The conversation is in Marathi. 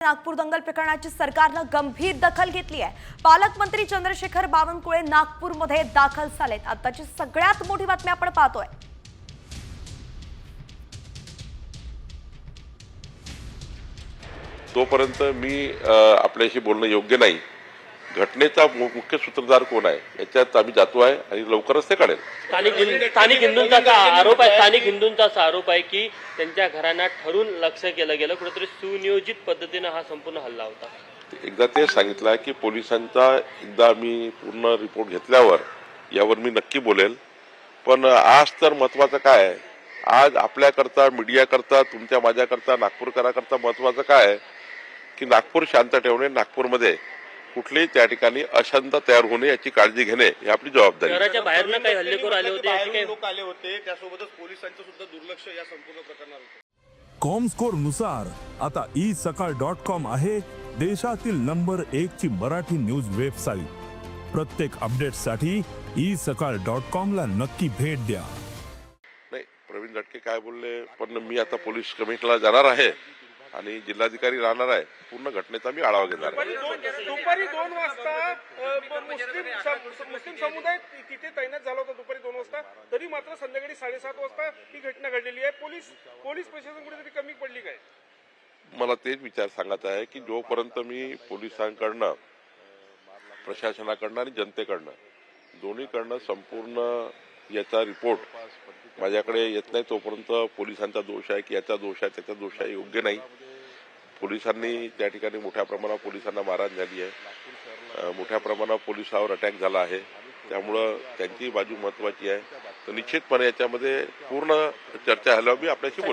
नागपूर दंगल प्रकरणाची सरकारने गंभीर दखल घेतली आहे। पालकमंत्री चंद्रशेखर बावनकुळे नागपूरमध्ये दाखल झालेत। आताची सगळ्यात मोठी बातमी आपण पाहतोय। तोपर्यंत मी आपल्याशी बोलणं योग्य नाही। घटनेचा मुख्य सूत्रधार कोण आहे याच्यात आम्ही जातो आहे आणि लवकरच ते कळेल। स्थानिक हिंदूंचा आरोप आहे की त्यांच्या घरांना ठरून लक्ष केलं गेलं, कुठेतरी सुनियोजित पद्धतीने हा संपूर्ण हल्ला होता। एकदा ते सांगितलं की पोलिसांचा एकदा मी पूर्ण रिपोर्ट घेतल्यावर यावर मी नक्की बोलेल। पण आज तर महत्त्वाचं काय आहे, आज आपल्याकरता, मीडियाकरता, तुमच्या माझ्याकरता, नागपूरकरांकरता महत्त्वाचं काय आहे की नागपूर शांत ठेवणे, नागपूरमध्ये कुठलेही त्या ठिकाणी अशांत तयार होणे याची काळजी घेणे ही आपली जबाबदारी। शहराच्या बाहेरनं काही हल्लेखोर आले होते, काही लोक आले होते, त्यासोबतच पोलिसांचं सुद्धा दुर्लक्ष या संपूर्ण प्रकरणात होतं। कॉमस्कोर नुसार आता isakal.com आहे देशातील नंबर 1 ची मराठी न्यूज वेबसाईट। प्रत्येक अपडेटसाठी isakal.com ला नक्की भेट द्या। नाही, प्रवीण दटके काय बोलले, पण मी आता पोलीस कमिशनरला जाणार आहे आणि जिल्हाधिकारी राहणार आहे। पूर्ण घटनेचा मी आढावा घेणार आहे। दुपारी 2 वाजता मुस्लिम समुदाय तिथे तैनात झाला होता दुपारी 2 वाजता, तरी मात्र संध्याकाळी 7:30 वाजता ही घटना घडलेली आहे। पोलीस प्रशासन कुठेतरी कमी पडली काय? मला तेच विचार सांगायचा आहे की जोपर्यंत मी पोलिसांकडनं, प्रशासनाकडनं आणि जनतेकडनं दोन्हीकडनं संपूर्ण याचा रिपोर्ट माझ्याकडे येत नाही तोपर्यंत पोलिसांचा दोष आहे की याचा दोष आहे, त्याचा दोष आहे, योग्य नाही। पोलिसांनी त्या ठिकाणी मोठ्या प्रमाणात पोलिसांना मारहाण झाली आहे, मोठ्या प्रमाणात पोलिसावर अटॅक झाला आहे, त्यामुळं त्यांची बाजू महत्त्वाची आहे। तर निश्चितपणे याच्यामध्ये पूर्ण चर्चा झाल्यावर मी आपल्याशी बोलेन।